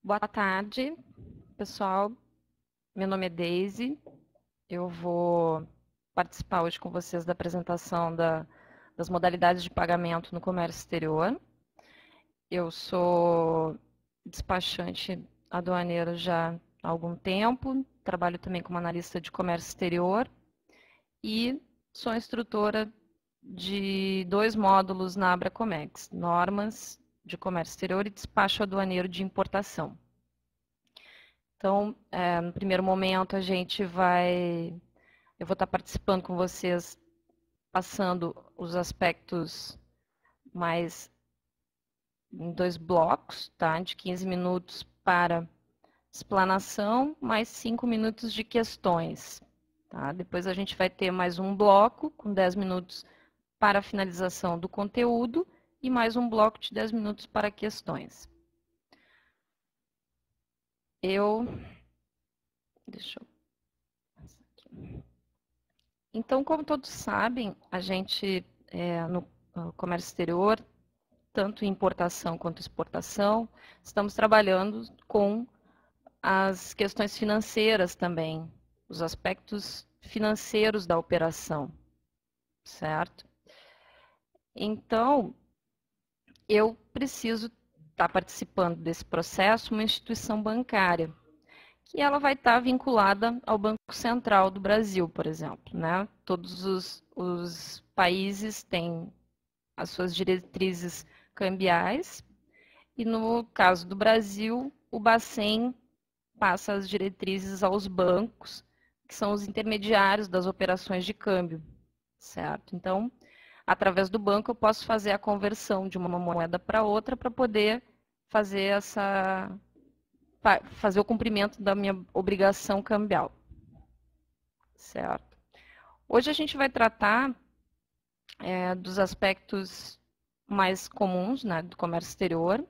Boa tarde, pessoal. Meu nome é Deise. Eu vou participar hoje com vocês da apresentação das modalidades de pagamento no comércio exterior. Eu sou despachante aduaneiro já há algum tempo, trabalho também como analista de comércio exterior e sou instrutora de 2 módulos na Abracomex, normas de comércio exterior e despacho aduaneiro de importação. Então, no primeiro momento, eu vou estar participando com vocês, passando os aspectos mais em 2 blocos, tá? De 15 minutos para explanação, mais 5 minutos de questões. Tá? Depois a gente vai ter mais um bloco, com 10 minutos para a finalização do conteúdo, e mais um bloco de 10 minutos para questões. Então, como todos sabem, a gente, no comércio exterior, tanto em importação quanto exportação, estamos trabalhando com as questões financeiras também, os aspectos financeiros da operação, certo? Então, eu preciso estar participando desse processo uma instituição bancária, que ela vai estar vinculada ao Banco Central do Brasil, por exemplo, né? Todos os países têm as suas diretrizes cambiais, e no caso do Brasil, o Bacen passa as diretrizes aos bancos, que são os intermediários das operações de câmbio, certo? Então, através do banco, eu posso fazer a conversão de uma moeda para outra para poder fazer o cumprimento da minha obrigação cambial, certo? Hoje a gente vai tratar dos aspectos mais comuns, né, do comércio exterior.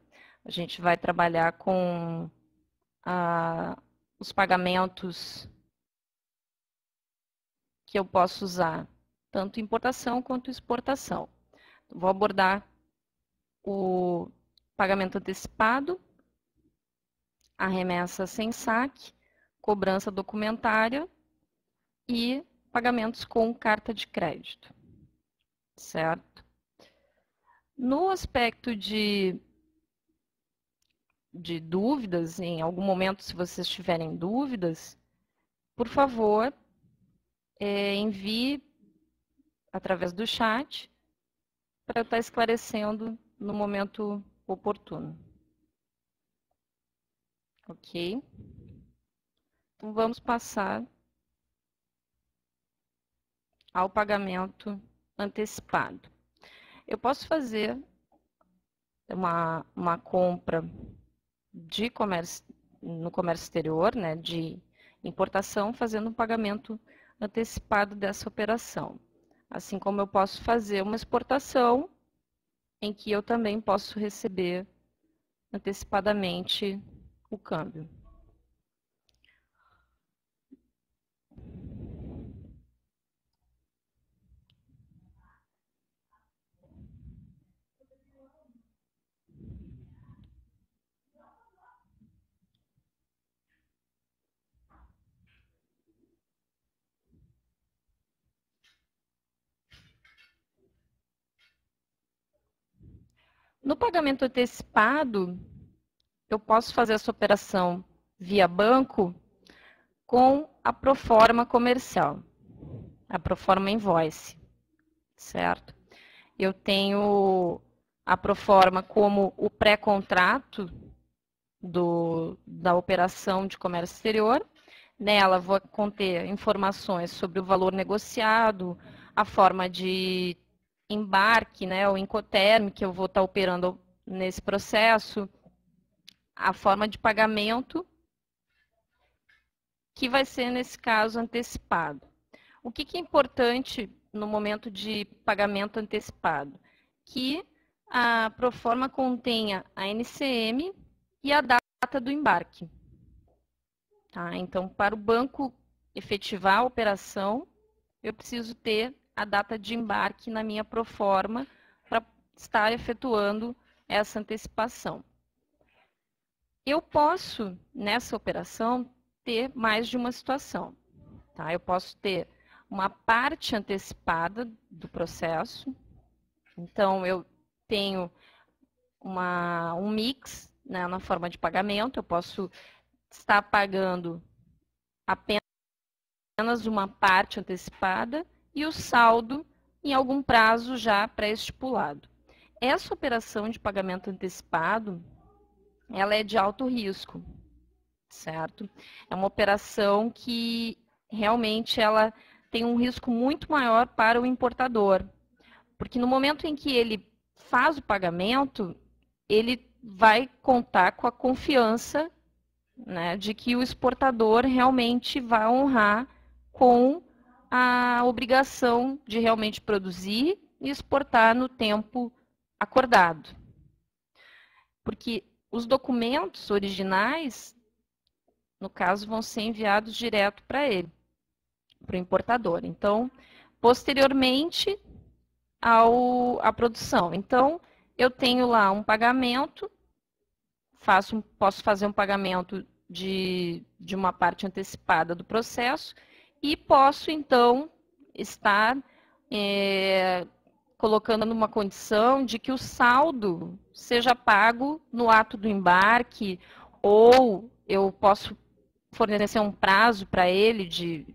A gente vai trabalhar com os pagamentos que eu posso usar, tanto importação quanto exportação. Vou abordar o pagamento antecipado, a remessa sem saque, cobrança documentária e pagamentos com carta de crédito, certo? No aspecto de dúvidas, em algum momento, se vocês tiverem dúvidas, por favor, envie através do chat para eu estar esclarecendo no momento oportuno. Ok? Então, vamos passar ao pagamento antecipado. Eu posso fazer uma compra no comércio exterior, né, de importação, fazendo um pagamento antecipado dessa operação. Assim como eu posso fazer uma exportação, em que eu também posso receber antecipadamente o câmbio. No pagamento antecipado, eu posso fazer essa operação via banco com a proforma comercial, a proforma invoice, certo? Eu tenho a proforma como o pré-contrato da operação de comércio exterior. Nela vou conter informações sobre o valor negociado, a forma de embarque, né, o Incoterm, que eu vou estar operando nesse processo, a forma de pagamento, que vai ser, nesse caso, antecipado. O que é importante no momento de pagamento antecipado? Que a proforma contenha a NCM e a data do embarque. Tá? Então, para o banco efetivar a operação, eu preciso ter a data de embarque na minha proforma para estar efetuando essa antecipação. Eu posso, nessa operação, ter mais de uma situação. Tá? Eu posso ter uma parte antecipada do processo. Então, eu tenho um mix, né, na forma de pagamento. Eu posso estar pagando apenas uma parte antecipada e o saldo em algum prazo já pré-estipulado. Essa operação de pagamento antecipado, ela é de alto risco, certo? É uma operação que realmente ela tem um risco muito maior para o importador, porque no momento em que ele faz o pagamento, ele vai contar com a confiança, né, de que o exportador realmente vai honrar com a obrigação de realmente produzir e exportar no tempo acordado. Porque os documentos originais, no caso, vão ser enviados direto para ele, para o importador. Então, posteriormente à produção. Então, eu tenho lá um pagamento, posso fazer um pagamento de uma parte antecipada do processo e posso, então, estar colocando numa condição de que o saldo seja pago no ato do embarque, ou eu posso fornecer um prazo para ele de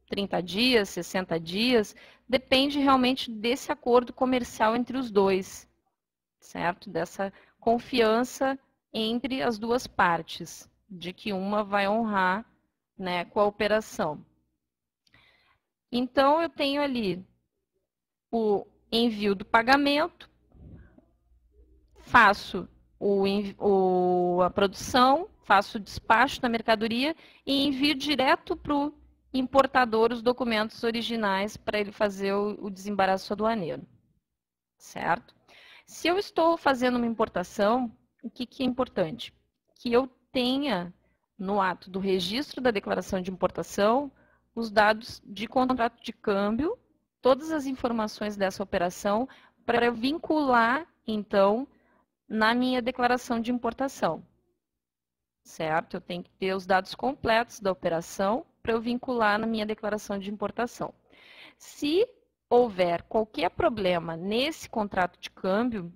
30 dias, 60 dias, depende realmente desse acordo comercial entre os dois, certo? Dessa confiança entre as duas partes, de que uma vai honrar, né, com a operação. Então, eu tenho ali o envio do pagamento, faço a produção, faço o despacho da mercadoria e envio direto para o importador os documentos originais para ele fazer o desembaraço aduaneiro, certo? Se eu estou fazendo uma importação, o que é importante? Que eu tenha no ato do registro da declaração de importação os dados de contrato de câmbio, todas as informações dessa operação, para eu vincular, então, na minha declaração de importação, certo? Eu tenho que ter os dados completos da operação para eu vincular na minha declaração de importação. Se houver qualquer problema nesse contrato de câmbio,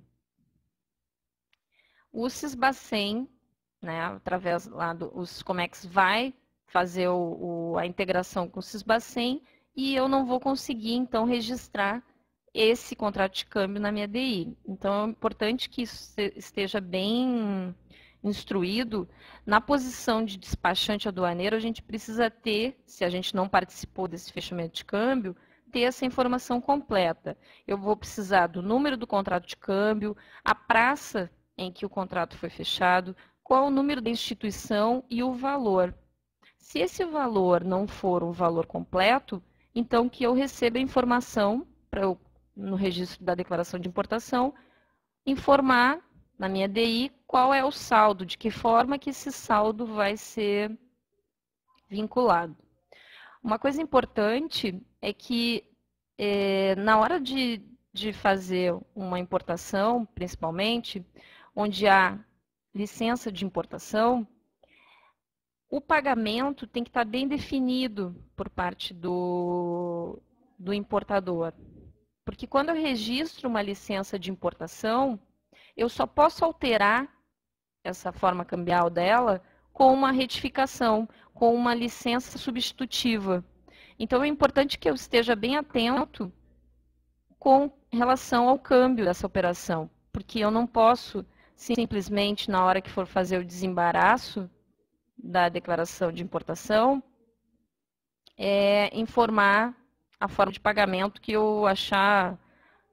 o Sisbacen, né, através lá dos Comex, vai fazer a integração com o Sisbacen e eu não vou conseguir, então, registrar esse contrato de câmbio na minha DI. Então, é importante que isso esteja bem instruído. Na posição de despachante aduaneiro, a gente precisa ter, se a gente não participou desse fechamento de câmbio, ter essa informação completa. Eu vou precisar do número do contrato de câmbio, a praça em que o contrato foi fechado, qual o número da instituição e o valor. Se esse valor não for um valor completo, então que eu receba a informação para eu, no registro da declaração de importação, informar na minha DI qual é o saldo, de que forma que esse saldo vai ser vinculado. Uma coisa importante é que na hora de fazer uma importação, principalmente, onde há licença de importação, o pagamento tem que estar bem definido por parte do importador. Porque quando eu registro uma licença de importação, eu só posso alterar essa forma cambial dela com uma retificação, com uma licença substitutiva. Então, é importante que eu esteja bem atento com relação ao câmbio dessa operação, porque eu não posso simplesmente, na hora que for fazer o desembaraço da declaração de importação, informar a forma de pagamento que eu achar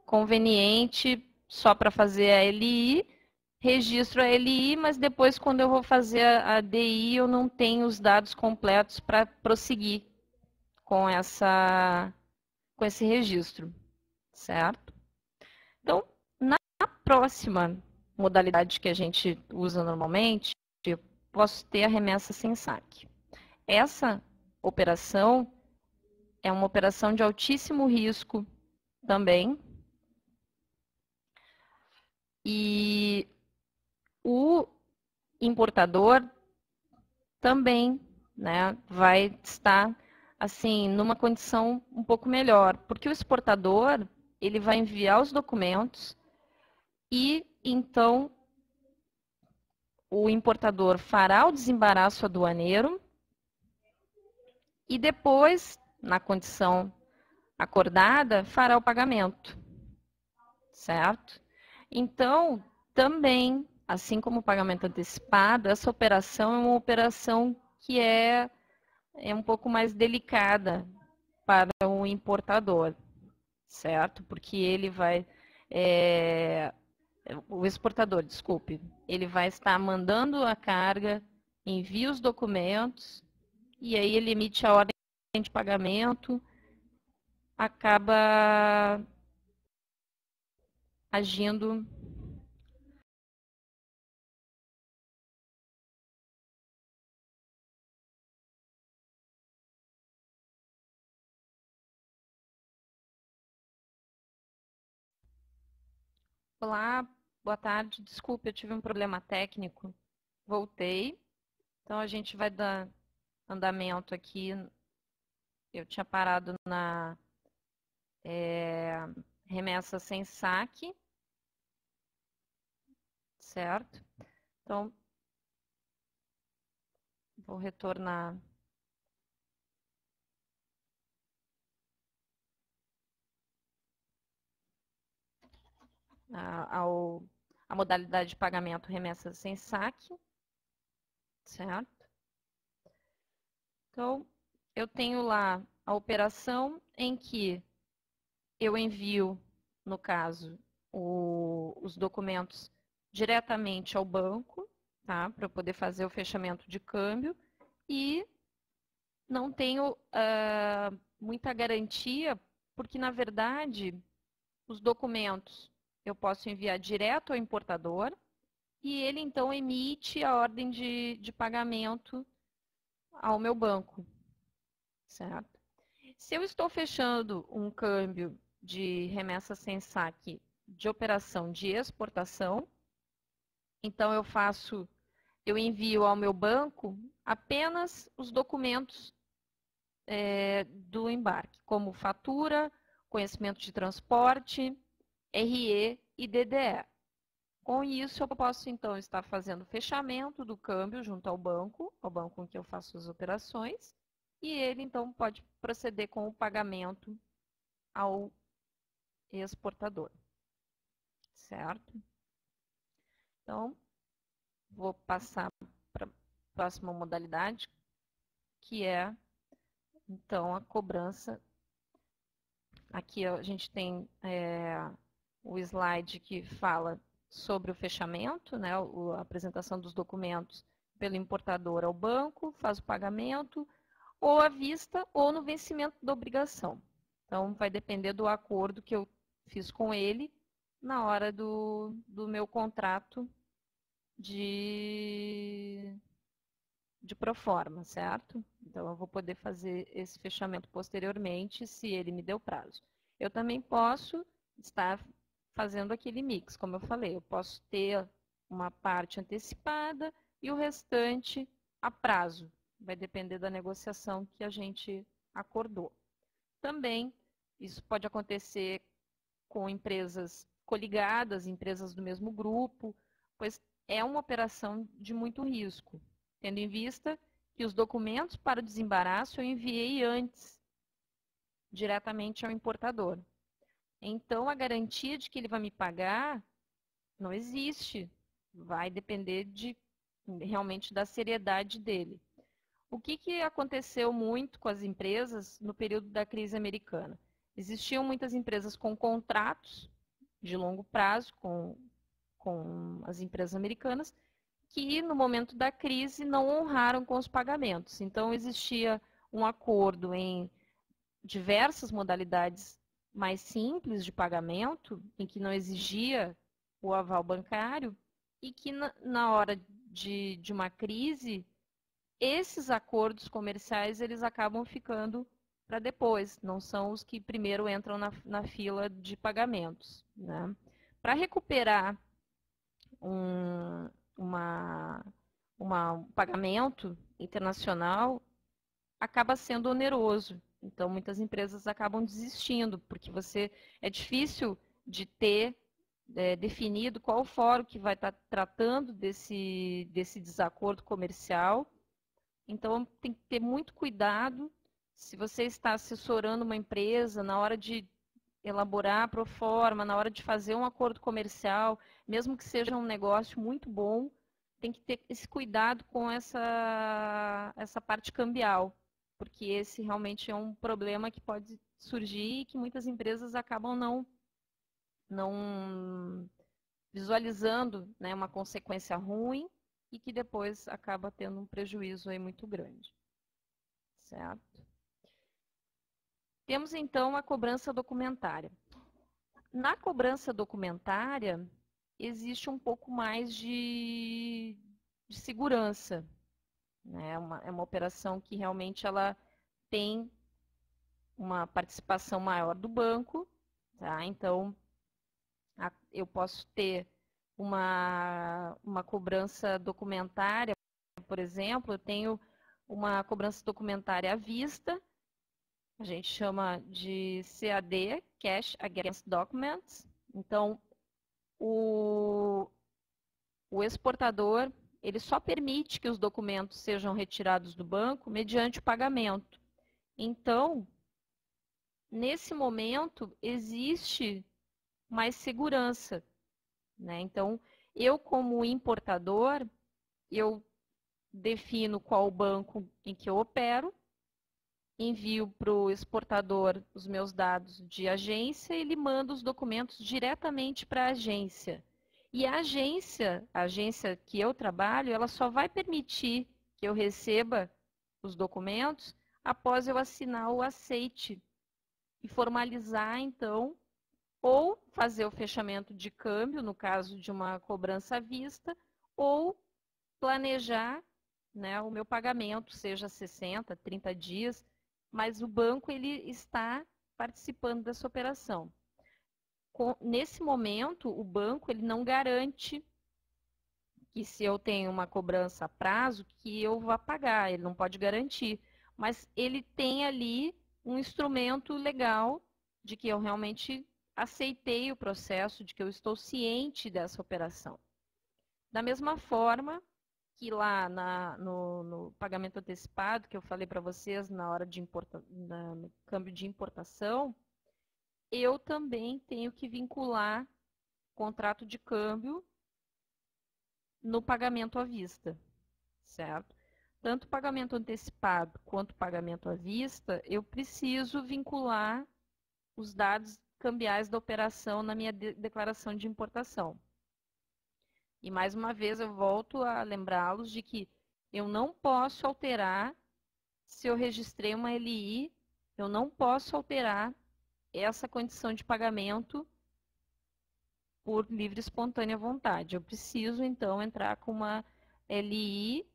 conveniente só para fazer a LI, registro a LI, mas depois, quando eu vou fazer a DI, eu não tenho os dados completos para prosseguir com esse registro, certo? Então, na próxima modalidade que a gente usa normalmente, eu posso ter a remessa sem saque. Essa operação é uma operação de altíssimo risco também. E importador também, né, vai estar assim numa condição um pouco melhor, porque o exportador ele vai enviar os documentos e então o importador fará o desembaraço aduaneiro e depois, na condição acordada, fará o pagamento, certo? Então, também, assim como o pagamento antecipado, essa operação é uma operação que é um pouco mais delicada para o importador, certo? Porque ele vai, o exportador, desculpe, ele vai estar mandando a carga, envia os documentos e aí ele emite a ordem de pagamento, acaba agindo. Olá, boa tarde. Desculpe, eu tive um problema técnico. Voltei. Então a gente vai dar andamento aqui. Eu tinha parado na remessa sem saque, certo? Então, vou retornar a modalidade de pagamento remessa sem saque, certo? Então, eu tenho lá a operação em que eu envio, no caso, os documentos diretamente ao banco, tá? Para eu poder fazer o fechamento de câmbio e não tenho muita garantia, porque, na verdade, os documentos eu posso enviar direto ao importador e ele, então, emite a ordem de pagamento ao meu banco, certo? Se eu estou fechando um câmbio de remessa sem saque de operação de exportação, então eu envio ao meu banco apenas os documentos do embarque, como fatura, conhecimento de transporte, RE e DDE. Com isso, eu posso, então, estar fazendo o fechamento do câmbio junto ao banco em que eu faço as operações, e ele, então, pode proceder com o pagamento ao exportador, certo? Então, vou passar para a próxima modalidade, que é, então, a cobrança. Aqui a gente tem o slide que fala sobre o fechamento, né, a apresentação dos documentos pelo importador ao banco, faz o pagamento, ou à vista ou no vencimento da obrigação. Então, vai depender do acordo que eu fiz com ele na hora do meu contrato de proforma, certo? Então, eu vou poder fazer esse fechamento posteriormente, se ele me deu prazo. Eu também posso estar fazendo aquele mix, como eu falei, eu posso ter uma parte antecipada e o restante a prazo. Vai depender da negociação que a gente acordou. Também, isso pode acontecer com empresas coligadas, empresas do mesmo grupo, pois é uma operação de muito risco, tendo em vista que os documentos para o desembaraço eu enviei antes, diretamente ao importador. Então, a garantia de que ele vai me pagar não existe. Vai depender realmente da seriedade dele. O que aconteceu muito com as empresas no período da crise americana? Existiam muitas empresas com contratos de longo prazo com as empresas americanas que, no momento da crise, não honraram com os pagamentos. Então, existia um acordo em diversas modalidades mais simples de pagamento, em que não exigia o aval bancário, e que, na hora de uma crise, esses acordos comerciais eles acabam ficando para depois, não são os que primeiro entram na fila de pagamentos, né? Para recuperar uma um pagamento internacional acaba sendo oneroso. Então, muitas empresas acabam desistindo, porque é difícil de ter definido qual fórum que vai estar tratando desse desacordo comercial. Então, tem que ter muito cuidado se você está assessorando uma empresa na hora de elaborar a proforma, na hora de fazer um acordo comercial, mesmo que seja um negócio muito bom, tem que ter esse cuidado com essa parte cambial, porque esse realmente é um problema que pode surgir e que muitas empresas acabam não visualizando, né, uma consequência ruim e que depois acaba tendo um prejuízo aí muito grande. Certo? Temos então a cobrança documentária. Na cobrança documentária, existe um pouco mais de segurança, né? É uma operação que realmente ela tem uma participação maior do banco, tá? Então, eu posso ter uma cobrança documentária, por exemplo, eu tenho uma cobrança documentária à vista, a gente chama de CAD, Cash Against Documents. Então, o exportador, ele só permite que os documentos sejam retirados do banco mediante o pagamento. Então, nesse momento, existe mais segurança, né? Então, eu como importador, eu defino qual banco em que eu opero, envio para o exportador os meus dados de agência e ele manda os documentos diretamente para a agência. E a agência que eu trabalho, ela só vai permitir que eu receba os documentos após eu assinar o aceite e formalizar, então, ou fazer o fechamento de câmbio, no caso de uma cobrança à vista, ou planejar, né, o meu pagamento, seja 60, 30 dias, mas o banco ele está participando dessa operação. Nesse momento, o banco ele não garante que se eu tenho uma cobrança a prazo, que eu vá pagar, ele não pode garantir. Mas ele tem ali um instrumento legal de que eu realmente aceitei o processo, de que eu estou ciente dessa operação. Da mesma forma que lá no pagamento antecipado, que eu falei para vocês na hora de no câmbio de importação, eu também tenho que vincular contrato de câmbio no pagamento à vista, certo? Tanto o pagamento antecipado quanto o pagamento à vista, eu preciso vincular os dados cambiais da operação na minha declaração de importação. E mais uma vez eu volto a lembrá-los de que eu não posso alterar, se eu registrei uma LI, eu não posso alterar essa condição de pagamento por livre e espontânea vontade. Eu preciso, então, entrar com uma LI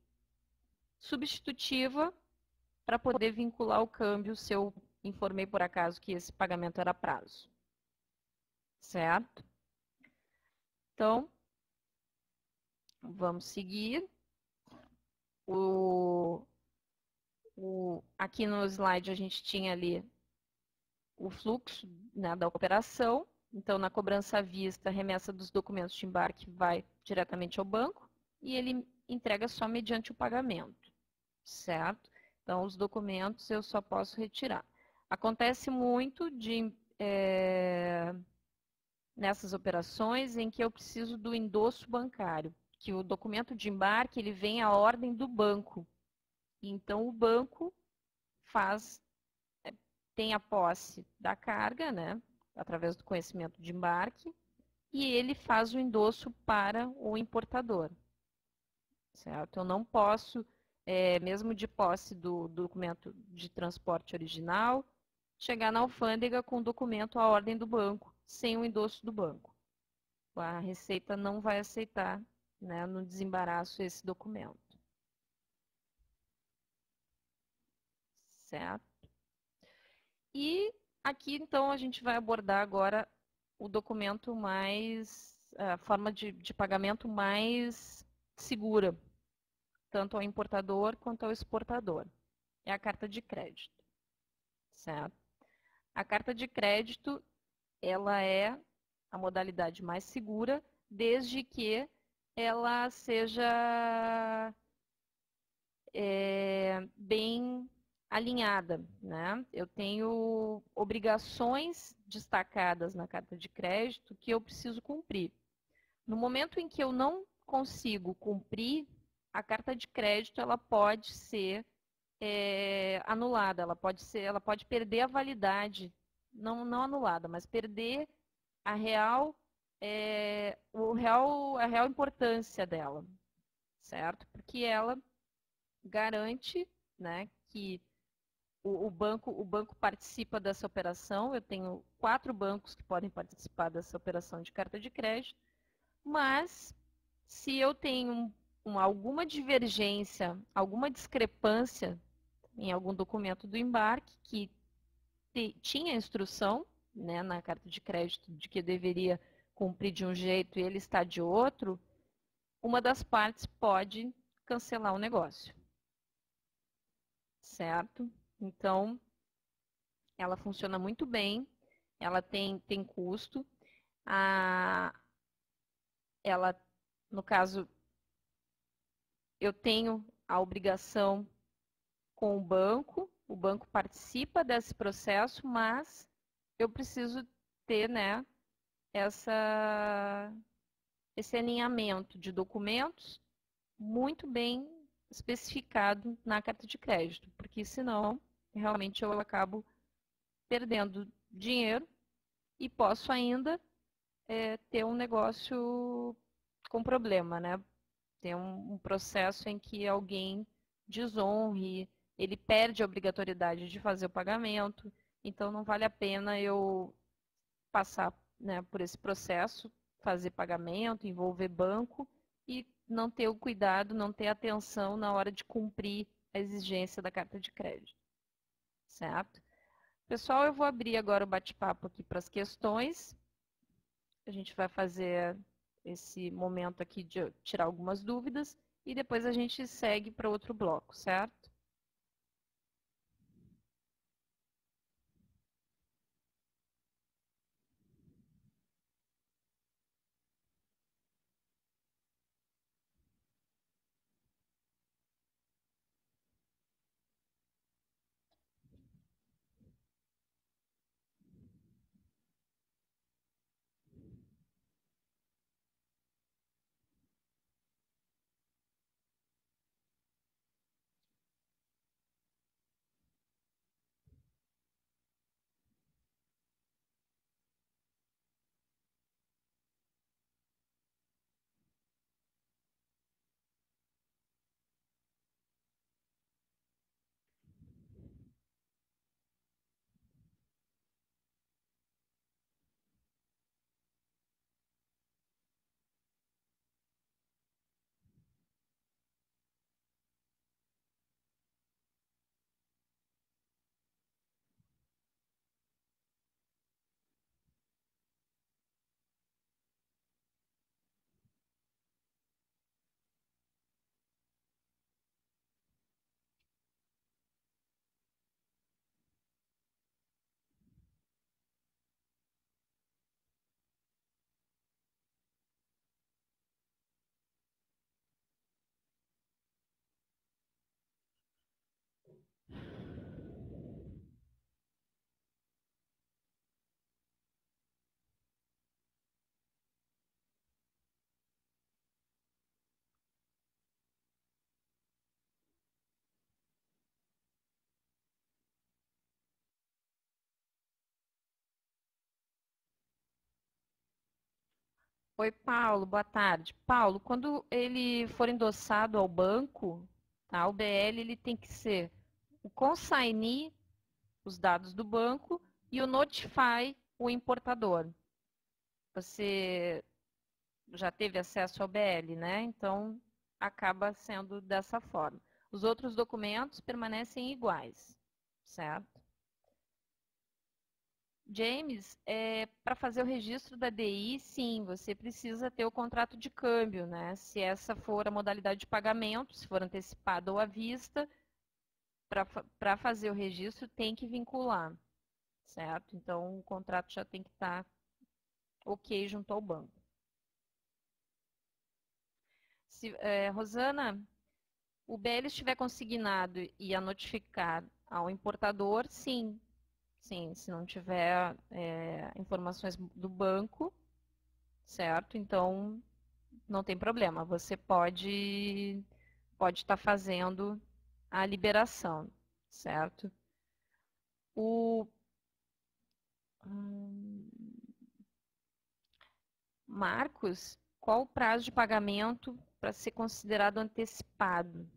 substitutiva para poder vincular o câmbio se eu informei por acaso que esse pagamento era a prazo. Certo? Então, vamos seguir. Aqui no slide a gente tinha ali o fluxo, né, da operação. Então, na cobrança à vista, a remessa dos documentos de embarque vai diretamente ao banco e ele entrega só mediante o pagamento, certo? Então, os documentos eu só posso retirar. Acontece muito nessas operações em que eu preciso do endosso bancário, que o documento de embarque ele vem à ordem do banco. Então, o banco tem a posse da carga, né, através do conhecimento de embarque, e ele faz o endosso para o importador. Certo? Eu não posso, mesmo de posse do documento de transporte original, chegar na alfândega com o documento à ordem do banco, sem o endosso do banco. A Receita não vai aceitar, né, no desembaraço esse documento. Certo? E aqui, então, a gente vai abordar agora o documento a forma de pagamento mais segura, tanto ao importador quanto ao exportador. É a carta de crédito, certo? A carta de crédito, ela é a modalidade mais segura, desde que ela seja bem alinhada, né? Eu tenho obrigações destacadas na carta de crédito que eu preciso cumprir. No momento em que eu não consigo cumprir, a carta de crédito ela pode ser anulada, ela pode perder a validade, não anulada, mas perder a a real importância dela, certo? Porque ela garante, né, que o banco participa dessa operação. Eu tenho 4 bancos que podem participar dessa operação de carta de crédito, mas se eu tenho alguma divergência, alguma discrepância em algum documento do embarque que tinha instrução, né, na carta de crédito de que deveria cumprir de um jeito e ele está de outro, uma das partes pode cancelar o negócio, certo? Então, ela funciona muito bem, ela tem custo, ela, no caso, eu tenho a obrigação com o banco participa desse processo, mas eu preciso ter, né, esse alinhamento de documentos muito bem especificado na carta de crédito, porque senão realmente eu acabo perdendo dinheiro e posso ainda ter um negócio com problema, né? Ter um processo em que alguém desonre, ele perde a obrigatoriedade de fazer o pagamento, então não vale a pena eu passar, né, por esse processo, fazer pagamento, envolver banco e não ter o cuidado, não ter atenção na hora de cumprir a exigência da carta de crédito, certo? Pessoal, eu vou abrir agora o bate-papo aqui para as questões. A gente vai fazer esse momento aqui de tirar algumas dúvidas e depois a gente segue para outro bloco, certo? Oi, Paulo, boa tarde. Paulo, quando ele for endossado ao banco, tá, o BL ele tem que ser o consignee, os dados do banco, e o notify, o importador. Você já teve acesso ao BL, né? Então, acaba sendo dessa forma. Os outros documentos permanecem iguais, certo? James, para fazer o registro da DI, sim, você precisa ter o contrato de câmbio, né? Se essa for a modalidade de pagamento, se for antecipado ou à vista, para fazer o registro tem que vincular, certo? Então o contrato já tem que estar ok junto ao banco. Rosana, o BL estiver consignado e a notificar ao importador, sim. Sim, se não tiver informações do banco, certo? Então, não tem problema. Você pode estar fazendo a liberação, certo? O Marcos, qual o prazo de pagamento para ser considerado antecipado?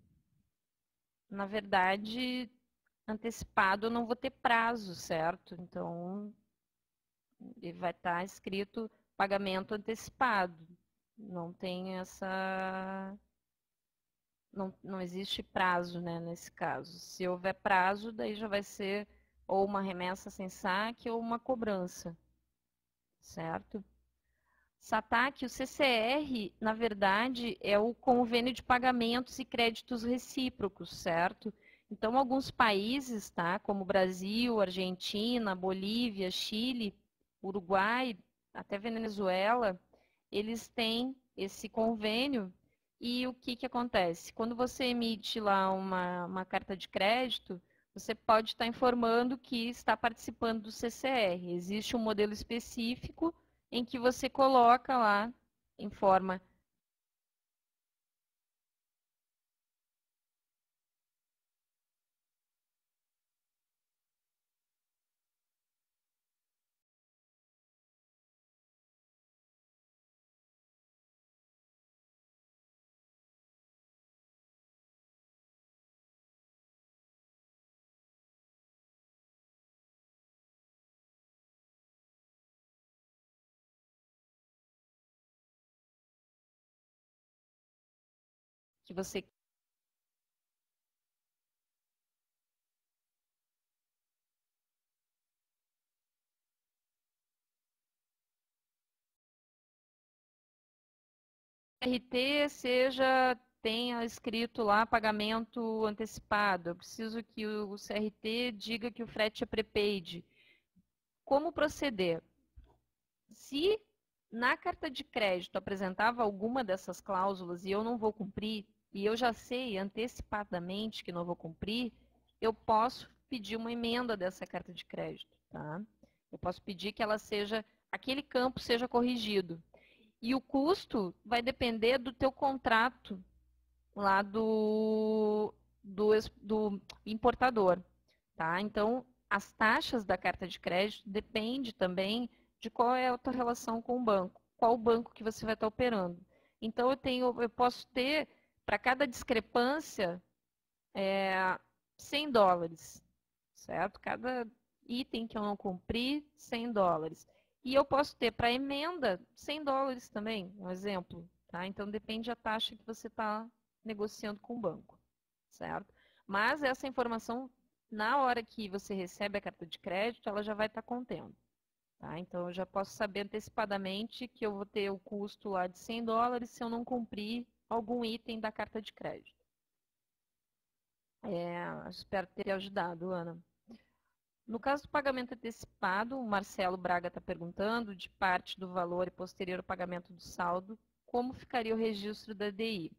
Na verdade, antecipado eu não vou ter prazo, certo? Então, ele vai estar escrito pagamento antecipado. Não tem essa. Não existe prazo, né, nesse caso. Se houver prazo, daí já vai ser ou uma remessa sem saque ou uma cobrança, certo? SATAC, o CCR, na verdade, é o convênio de pagamentos e créditos recíprocos, certo? Então, alguns países, tá, como Brasil, Argentina, Bolívia, Chile, Uruguai, até Venezuela, eles têm esse convênio. E o que, que acontece? Quando você emite lá uma carta de crédito, você pode estar informando que está participando do CCR. Existe um modelo específico em que você coloca lá em forma que você RT seja tenha escrito lá pagamento antecipado. Eu preciso que o CRT diga que o frete é prepaid. Como proceder? Se na carta de crédito apresentava alguma dessas cláusulas e eu não vou cumprir, e eu já sei antecipadamente que não vou cumprir, eu posso pedir uma emenda dessa carta de crédito, tá? Eu posso pedir que ela seja, aquele campo seja corrigido. E o custo vai depender do teu contrato lá do importador, tá? Então, as taxas da carta de crédito depende também de qual é a tua relação com o banco, qual o banco que você vai estar operando. Então, eu posso ter, para cada discrepância, $100, certo? Cada item que eu não cumprir, $100. E eu posso ter para emenda $100 também, um exemplo, tá? Então, depende da taxa que você está negociando com o banco, certo? Mas essa informação, na hora que você recebe a carta de crédito, ela já vai estar contendo. Tá? Então, eu já posso saber antecipadamente que eu vou ter o custo lá de $100 se eu não cumprir algum item da carta de crédito. Espero ter ajudado, Ana. No caso do pagamento antecipado, o Marcelo Braga está perguntando, de parte do valor e posterior ao pagamento do saldo, como ficaria o registro da DI?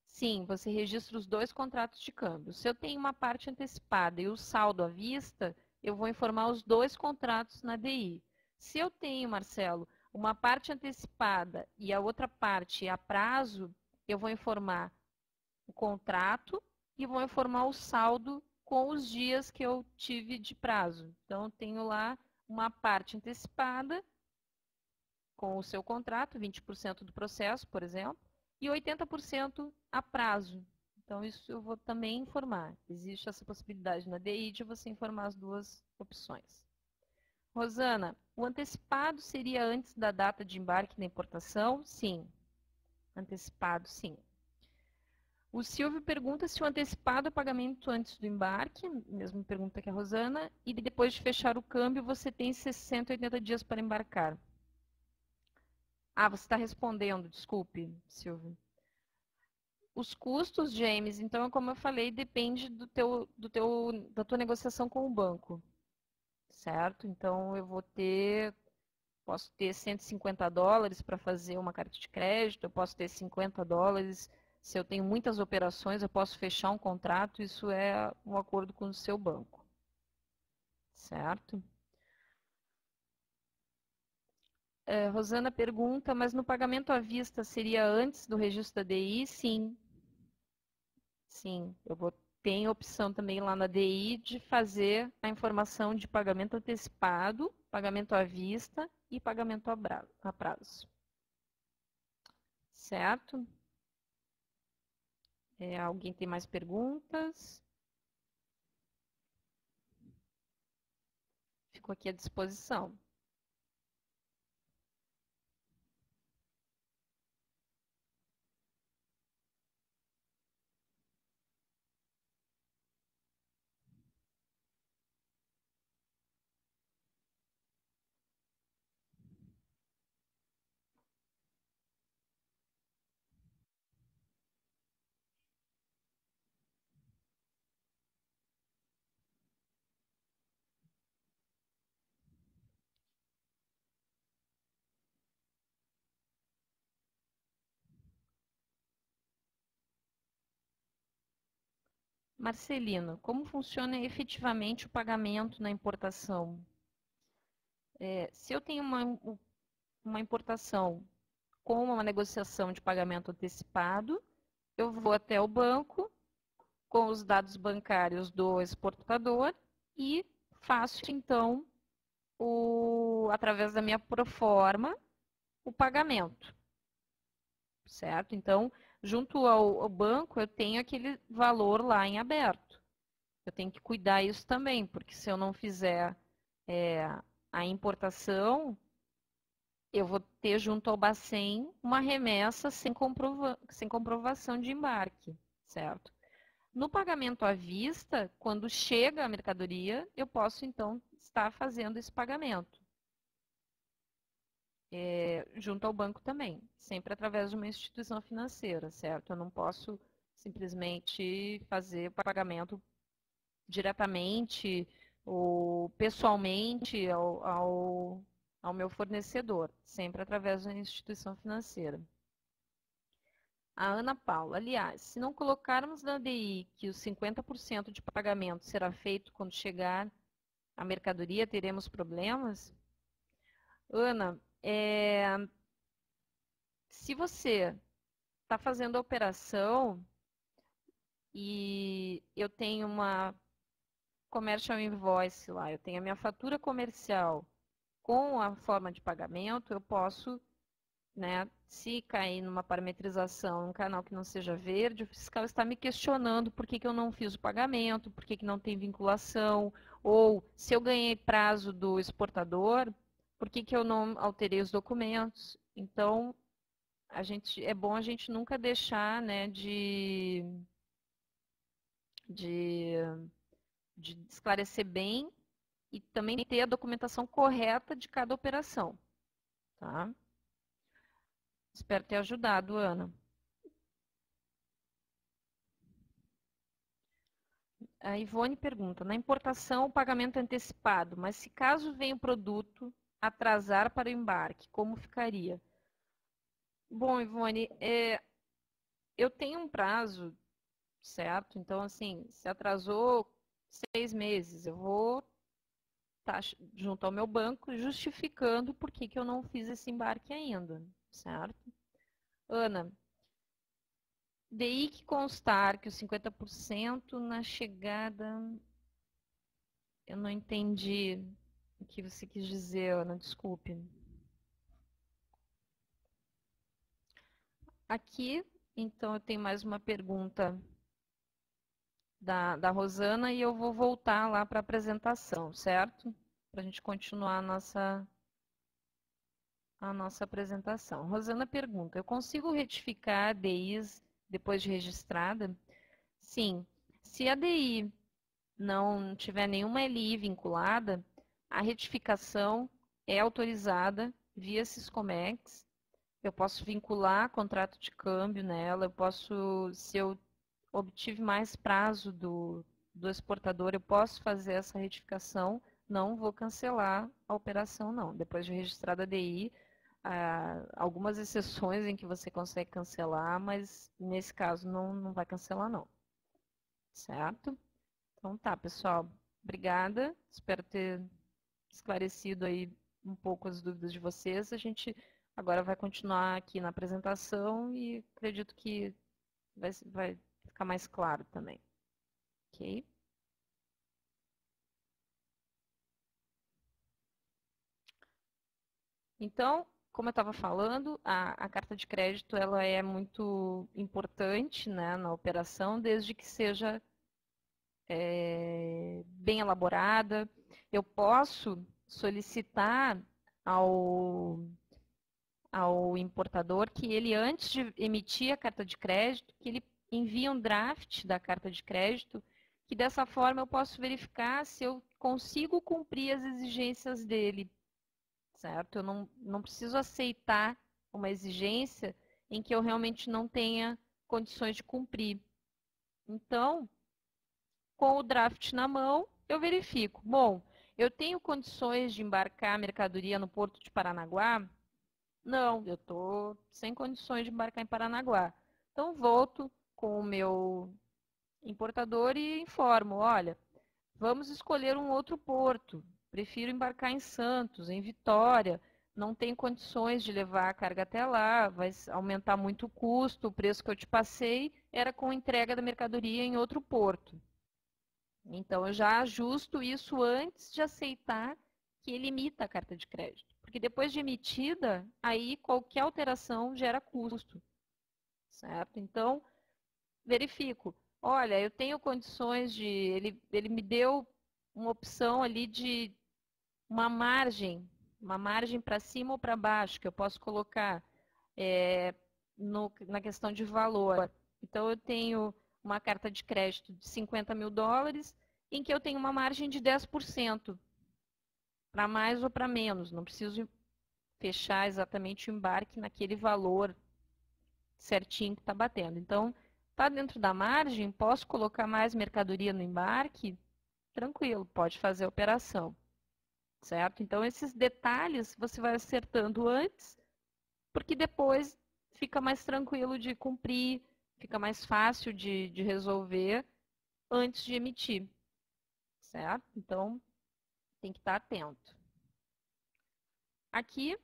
Sim, você registra os dois contratos de câmbio. Se eu tenho uma parte antecipada e o saldo à vista, eu vou informar os dois contratos na DI. Se eu tenho, Marcelo, uma parte antecipada e a outra parte a prazo, eu vou informar o contrato e vou informar o saldo com os dias que eu tive de prazo. Então, eu tenho lá uma parte antecipada com o seu contrato, 20% do processo, por exemplo, e 80% a prazo. Então, isso eu vou também informar. Existe essa possibilidade na DI de você informar as duas opções. Rosana, o antecipado seria antes da data de embarque da importação? Sim. Antecipado, sim. O Silvio pergunta se o antecipado é pagamento antes do embarque, mesma pergunta que a Rosana, e depois de fechar o câmbio você tem 60 80 dias para embarcar. Ah, você está respondendo, desculpe, Silvio. Os custos, James, então, como eu falei, depende da tua negociação com o banco, certo? Então, posso ter US$ 150 para fazer uma carta de crédito, eu posso ter US$ 50. Se eu tenho muitas operações, eu posso fechar um contrato, isso é um acordo com o seu banco, certo? Rosana pergunta, mas no pagamento à vista seria antes do registro da DI? Sim, sim. Tem opção também lá na DI de fazer a informação de pagamento antecipado, pagamento à vista e pagamento a prazo. Certo? Alguém tem mais perguntas? Fico aqui à disposição. Marcelino, como funciona efetivamente o pagamento na importação? Se eu tenho uma importação com uma negociação de pagamento antecipado, eu vou até o banco com os dados bancários do exportador e faço, então, através da minha proforma, o pagamento, certo? Então, junto ao banco, eu tenho aquele valor lá em aberto. Eu tenho que cuidar isso também, porque se eu não fizer a importação, eu vou ter junto ao Bacen uma remessa sem comprovação de embarque, certo? No pagamento à vista, quando chega a mercadoria, eu posso então estar fazendo esse pagamento. Junto ao banco também, sempre através de uma instituição financeira, certo? Eu não posso simplesmente fazer o pagamento diretamente ou pessoalmente ao meu fornecedor, sempre através de uma instituição financeira. A Ana Paula, aliás, se não colocarmos na DI que os 50% de pagamento será feito quando chegar a mercadoria, teremos problemas? Ana, se você está fazendo a operação e eu tenho uma commercial invoice lá, eu tenho a minha fatura comercial com a forma de pagamento, eu posso, né, se cair numa parametrização, um canal que não seja verde, o fiscal está me questionando por que eu não fiz o pagamento, por que não tem vinculação, ou se eu ganhei prazo do exportador, por que eu não alterei os documentos. Então, é bom a gente nunca deixar, né, de, de esclarecer bem e também ter a documentação correta de cada operação, tá? Espero ter ajudado, Ana. A Ivone pergunta, na importação o pagamento é antecipado, mas se caso venha o produto atrasar para o embarque, como ficaria? Bom, Ivone, eu tenho um prazo, certo? Então, assim, se atrasou 6 meses, eu vou estar junto ao meu banco justificando por que eu não fiz esse embarque ainda, certo? Ana, DI que constar que os 50% na chegada. Eu não entendi o que você quis dizer, Ana, desculpe. Aqui, então, eu tenho mais uma pergunta da Rosana e eu vou voltar lá para a apresentação, certo? Para a gente continuar a nossa apresentação. Rosana pergunta, eu consigo retificar DIs depois de registrada? Sim. Se a DI não tiver nenhuma LI vinculada, a retificação é autorizada via Siscomex. Eu posso vincular contrato de câmbio nela, eu posso, se eu obtive mais prazo do exportador, eu posso fazer essa retificação, não vou cancelar a operação, não. Depois de registrada a DI, algumas exceções em que você consegue cancelar, mas nesse caso não vai cancelar, não. Certo? Então tá, pessoal. Obrigada. Espero ter esclarecido aí um pouco as dúvidas de vocês. A gente agora vai continuar aqui na apresentação e acredito que vai ficar mais claro também. Ok? Então, como eu estava falando, a carta de crédito ela é muito importante, né, na operação, desde que seja bem elaborada. Eu posso solicitar ao importador que ele, antes de emitir a carta de crédito, que ele envie um draft da carta de crédito, que dessa forma eu posso verificar se eu consigo cumprir as exigências dele, certo? Eu não preciso aceitar uma exigência em que eu realmente não tenha condições de cumprir. Então, com o draft na mão, eu verifico. Bom, eu tenho condições de embarcar a mercadoria no Porto de Paranaguá? Não, eu estou sem condições de embarcar em Paranaguá. Então, volto com o meu importador e informo, olha, vamos escolher um outro porto. Prefiro embarcar em Santos, em Vitória. Não tenho condições de levar a carga até lá, vai aumentar muito o custo. O preço que eu te passei era com entrega da mercadoria em outro porto. Então, eu já ajusto isso antes de aceitar que ele emita a carta de crédito. Porque depois de emitida, aí qualquer alteração gera custo, certo? Então, verifico. Olha, eu tenho condições de... Ele me deu uma opção ali de uma margem para cima ou para baixo, que eu posso colocar na questão de valor. Então, eu tenho uma carta de crédito de 50 mil dólares, em que eu tenho uma margem de 10%, para mais ou para menos. Não preciso fechar exatamente o embarque naquele valor certinho que está batendo. Então, está dentro da margem, posso colocar mais mercadoria no embarque? Tranquilo, pode fazer a operação. Certo? Então, esses detalhes você vai acertando antes, porque depois fica mais tranquilo de cumprir, fica mais fácil de resolver antes de emitir. Certo? Então, tem que estar atento. Aqui,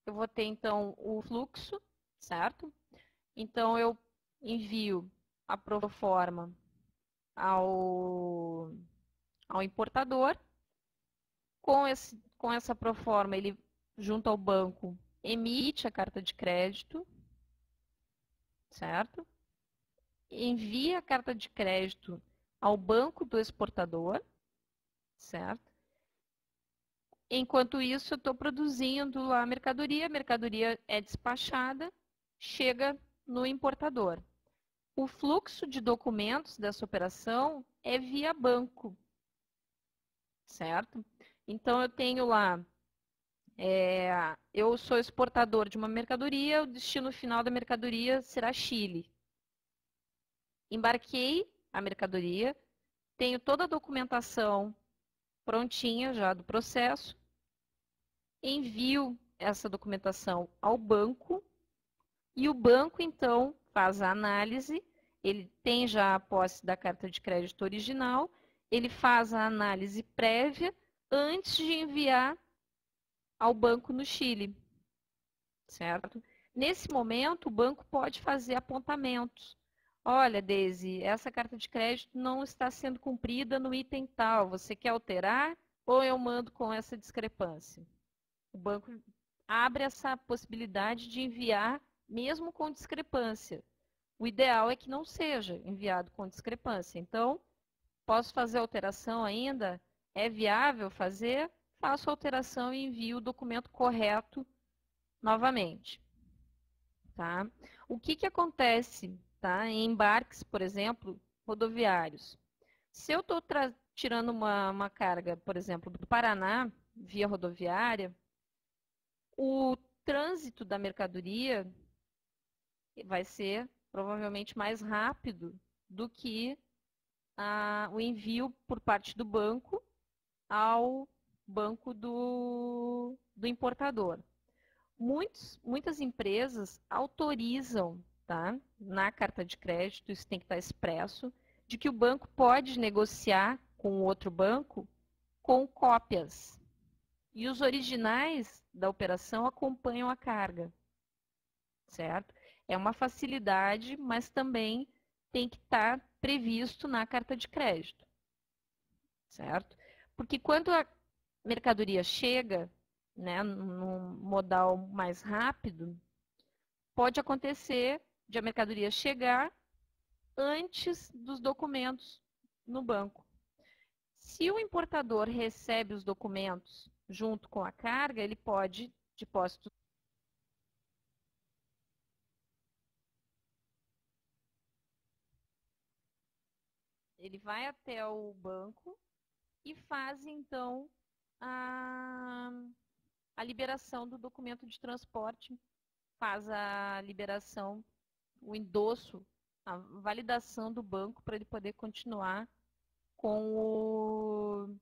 eu vou ter, então, o fluxo, certo? Então, eu envio a proforma ao importador. Com essa proforma, ele, junto ao banco, emite a carta de crédito, certo? Envia a carta de crédito ao banco do exportador, certo? Enquanto isso, eu estou produzindo a mercadoria é despachada, chega no importador. O fluxo de documentos dessa operação é via banco, certo? Então, eu tenho lá, eu sou exportador de uma mercadoria, o destino final da mercadoria será Chile. Embarquei a mercadoria, tenho toda a documentação prontinha já do processo, envio essa documentação ao banco e o banco, então, faz a análise, ele tem já a posse da carta de crédito original, ele faz a análise prévia antes de enviar ao banco no Chile, certo? Nesse momento, o banco pode fazer apontamentos. Olha, Deise, essa carta de crédito não está sendo cumprida no item tal, você quer alterar ou eu mando com essa discrepância? O banco abre essa possibilidade de enviar mesmo com discrepância. O ideal é que não seja enviado com discrepância. Então, posso fazer alteração ainda? É viável fazer? Faço a alteração e envio o documento correto novamente. Tá? O que acontece, tá? Em embarques, por exemplo, rodoviários. Se eu estou tirando uma carga, por exemplo, do Paraná, via rodoviária, o trânsito da mercadoria vai ser provavelmente mais rápido do que o envio por parte do banco ao banco do importador. Muitas empresas autorizam, tá, na carta de crédito, isso tem que estar expresso, de que o banco pode negociar com o outro banco com cópias. E os originais da operação acompanham a carga, certo? É uma facilidade, mas também tem que estar previsto na carta de crédito, certo? Porque quando a mercadoria chega, né, num modal mais rápido, pode acontecer de a mercadoria chegar antes dos documentos no banco. Se o importador recebe os documentos junto com a carga, ele pode depósito. Ele vai até o banco e faz, então, a liberação do documento de transporte, faz a liberação, o endosso, a validação do banco para ele poder continuar com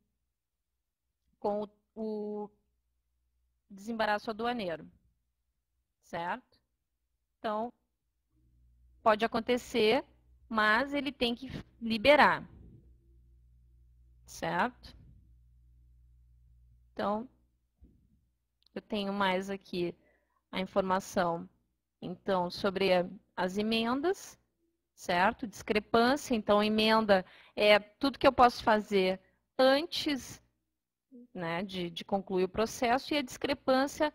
o desembaraço aduaneiro, certo? Então, pode acontecer, mas ele tem que liberar, certo? Então, eu tenho mais aqui a informação, então, sobre as emendas, certo? Discrepância, então, emenda é tudo que eu posso fazer antes, né, de concluir o processo, e a discrepância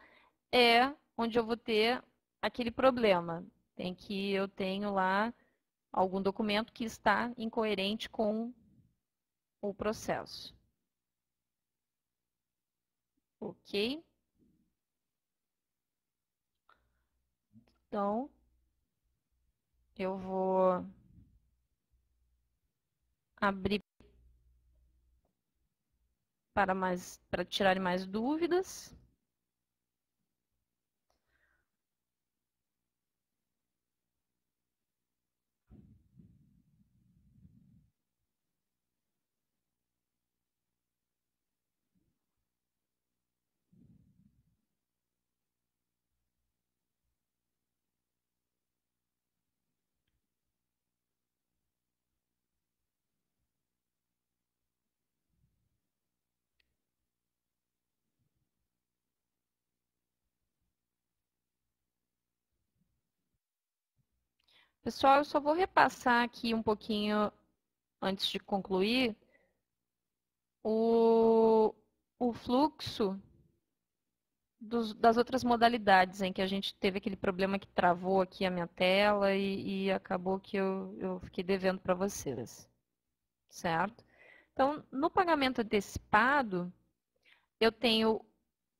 é onde eu vou ter aquele problema. Eu tenho lá algum documento que está incoerente com o processo. Ok? Então, eu vou abrir para tirar mais dúvidas. Pessoal, eu só vou repassar aqui um pouquinho, antes de concluir, o fluxo das outras modalidades em que a gente teve aquele problema que travou aqui a minha tela e acabou que eu fiquei devendo para vocês, certo? Então, no pagamento antecipado, eu tenho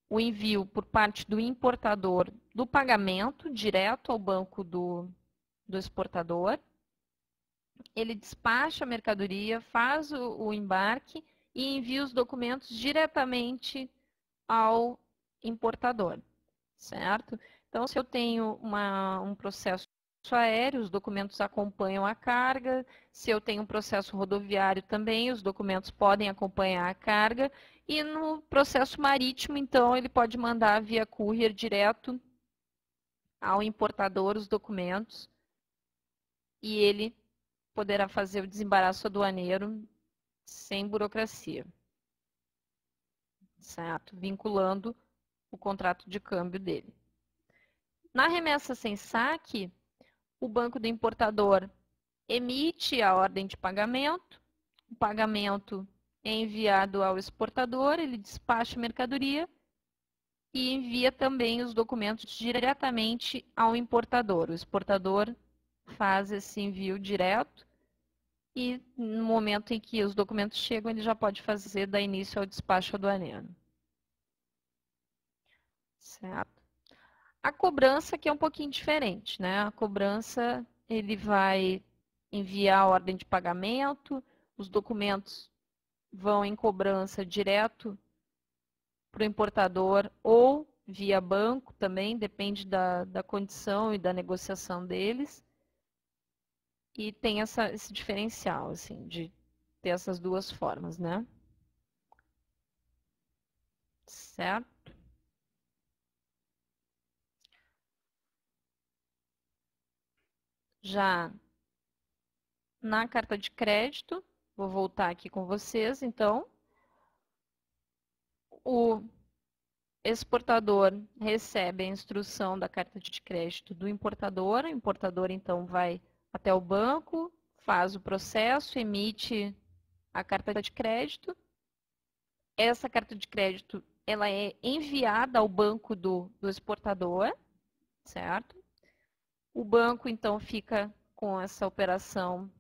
o envio por parte do importador do pagamento direto ao banco do exportador. Ele despacha a mercadoria, faz o embarque e envia os documentos diretamente ao importador, certo? Então, se eu tenho um processo aéreo, os documentos acompanham a carga. Se eu tenho um processo rodoviário também, os documentos podem acompanhar a carga. E no processo marítimo, então, ele pode mandar via courier direto ao importador os documentos e ele poderá fazer o desembaraço aduaneiro sem burocracia, certo? Vinculando o contrato de câmbio dele. Na remessa sem saque, o banco do importador emite a ordem de pagamento, o pagamento é enviado ao exportador, ele despacha a mercadoria e envia também os documentos diretamente ao importador. O exportador faz esse envio direto e no momento em que os documentos chegam, ele já pode dar início ao despacho aduaneiro. Certo? A cobrança aqui é um pouquinho diferente, né? A cobrança ele vai enviar a ordem de pagamento, os documentos vão em cobrança direto para o importador ou via banco também, depende da condição e da negociação deles. E tem esse diferencial, assim, de ter essas duas formas, né? Certo? Já na carta de crédito, vou voltar aqui com vocês, então, o exportador recebe a instrução da carta de crédito do importador, o importador então vai até o banco, faz o processo, emite a carta de crédito. Essa carta de crédito ela é enviada ao banco do exportador, certo? O banco então fica com essa operação,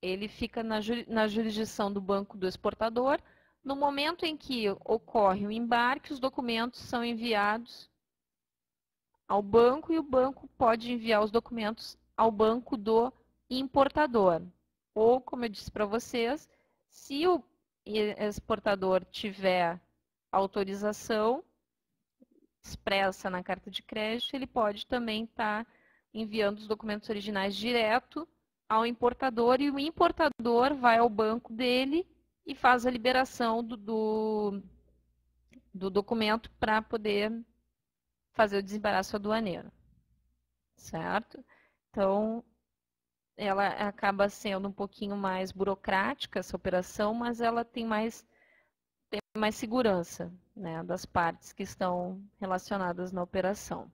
ele fica na jurisdição do banco do exportador. No momento em que ocorre o embarque, os documentos são enviados ao banco e o banco pode enviar os documentos ao banco do importador. Ou, como eu disse para vocês, se o exportador tiver autorização expressa na carta de crédito, ele pode também estar enviando os documentos originais direto ao importador e o importador vai ao banco dele e faz a liberação do documento para poder fazer o desembaraço aduaneiro, certo? Então, ela acaba sendo um pouquinho mais burocrática essa operação, mas ela tem mais segurança, né, das partes que estão relacionadas na operação,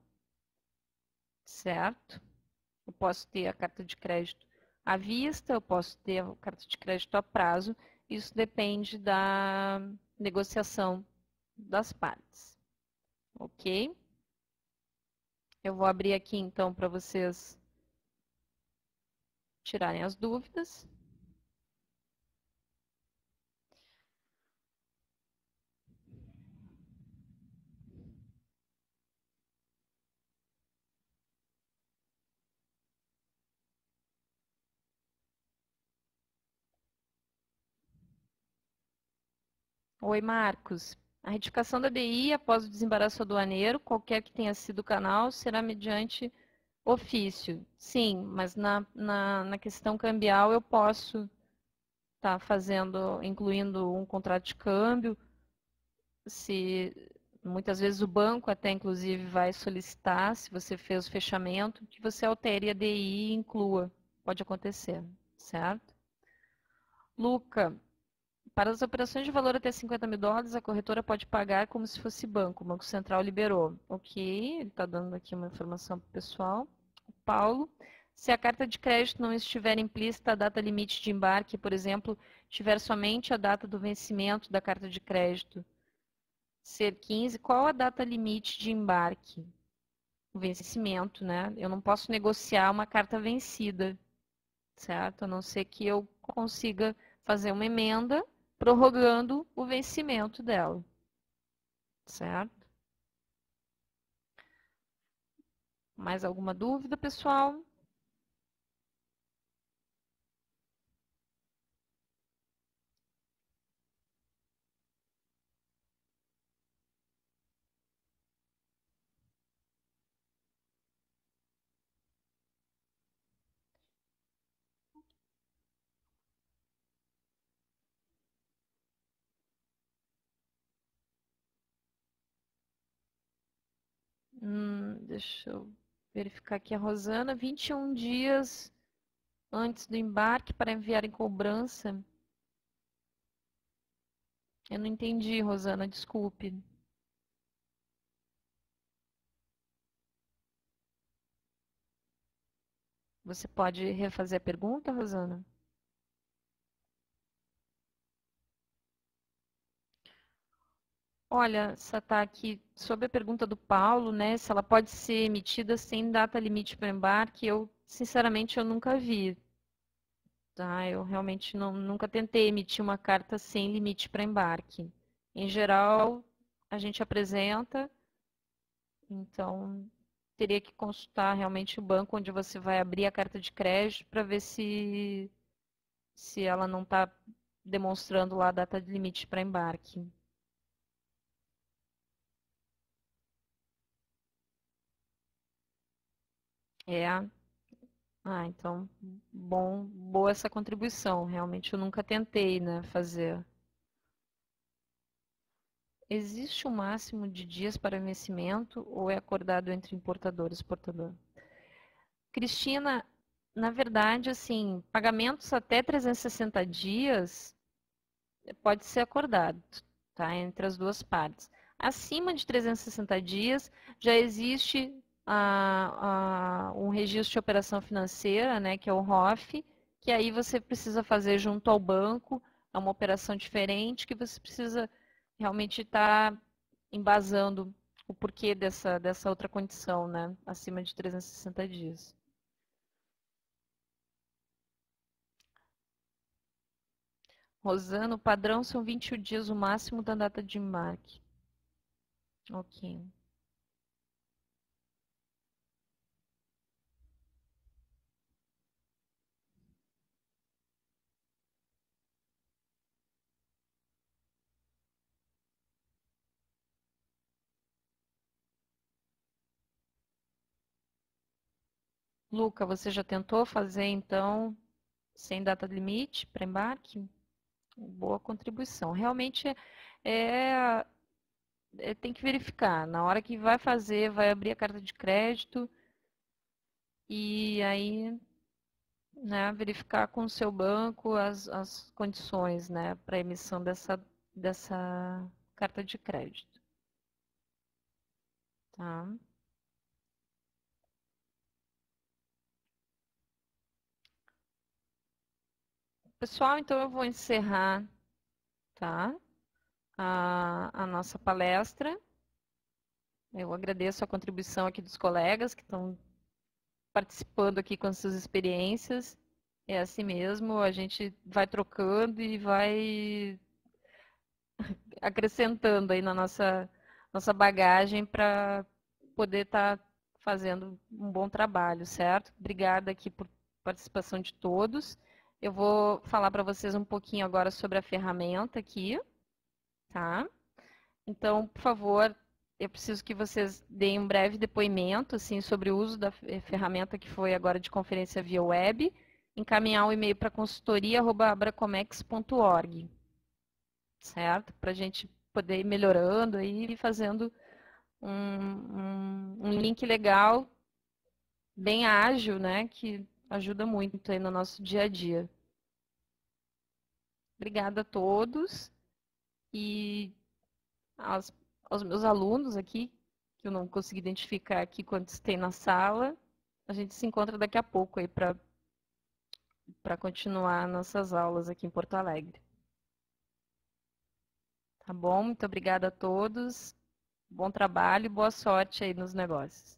certo? Eu posso ter a carta de crédito à vista, eu posso ter a carta de crédito a prazo, isso depende da negociação das partes, ok? Eu vou abrir aqui então para vocês tirarem as dúvidas. Oi, Marcos. A retificação da DI após o desembaraço aduaneiro, qualquer que tenha sido o canal, será mediante ofício. Sim, mas na questão cambial eu posso estar fazendo, incluindo um contrato de câmbio. Se muitas vezes o banco até inclusive vai solicitar, se você fez o fechamento, que você altere a DI e inclua. Pode acontecer, certo? Luca, para as operações de valor até 50 mil dólares, a corretora pode pagar como se fosse banco. O Banco Central liberou. Ok, ele está dando aqui uma informação para o pessoal. Paulo, se a carta de crédito não estiver implícita a data limite de embarque, por exemplo, tiver somente a data do vencimento da carta de crédito, ser 15, qual a data limite de embarque? O vencimento, né? Eu não posso negociar uma carta vencida, certo? A não ser que eu consiga fazer uma emenda prorrogando o vencimento dela, certo? Mais alguma dúvida, pessoal? Deixa eu verificar aqui a Rosana. 21 dias antes do embarque para enviar em cobrança. Eu não entendi, Rosana, desculpe. Você pode refazer a pergunta, Rosana? Olha, Sataki, sobre a pergunta do Paulo, né, se ela pode ser emitida sem data limite para embarque, sinceramente, eu nunca vi. Tá? Eu realmente nunca tentei emitir uma carta sem limite para embarque. Em geral, a gente apresenta, então teria que consultar realmente o banco onde você vai abrir a carta de crédito para ver se ela não está demonstrando lá a data de limite para embarque. É. Então, boa essa contribuição. Realmente eu nunca tentei, né, fazer. Existe um máximo de dias para vencimento ou é acordado entre importador e exportador? Cristina, na verdade, assim, pagamentos até 360 dias pode ser acordado, tá? Entre as duas partes. Acima de 360 dias já existe um registro de operação financeira, né, que é o ROF, que aí você precisa fazer junto ao banco, é uma operação diferente que você precisa realmente estar embasando o porquê dessa outra condição, né, acima de 360 dias. Rosana, o padrão são 21 dias o máximo da data de embarque. Ok. Luca, você já tentou fazer então sem data limite para embarque? Boa contribuição. Realmente é, tem que verificar. Na hora que vai fazer, vai abrir a carta de crédito e aí, né, verificar com o seu banco as condições, né, para emissão dessa carta de crédito. Tá? Pessoal, então eu vou encerrar, tá, a nossa palestra. Eu agradeço a contribuição aqui dos colegas que estão participando aqui com as suas experiências. É assim mesmo, a gente vai trocando e vai acrescentando aí na nossa bagagem para poder estar fazendo um bom trabalho, certo? Obrigada aqui por participação de todos. Eu vou falar para vocês um pouquinho agora sobre a ferramenta aqui, tá? Então, por favor, eu preciso que vocês deem um breve depoimento assim, sobre o uso da ferramenta que foi agora de conferência via web, encaminhar o e-mail para consultoria@abracomex.org, certo? Para a gente poder ir melhorando aí e fazendo um link legal, bem ágil, né? Que ajuda muito aí no nosso dia a dia. Obrigada a todos e aos meus alunos aqui, que eu não consegui identificar aqui quantos tem na sala. A gente se encontra daqui a pouco aí para continuar nossas aulas aqui em Porto Alegre. Tá bom? Muito obrigada a todos. Bom trabalho e boa sorte aí nos negócios.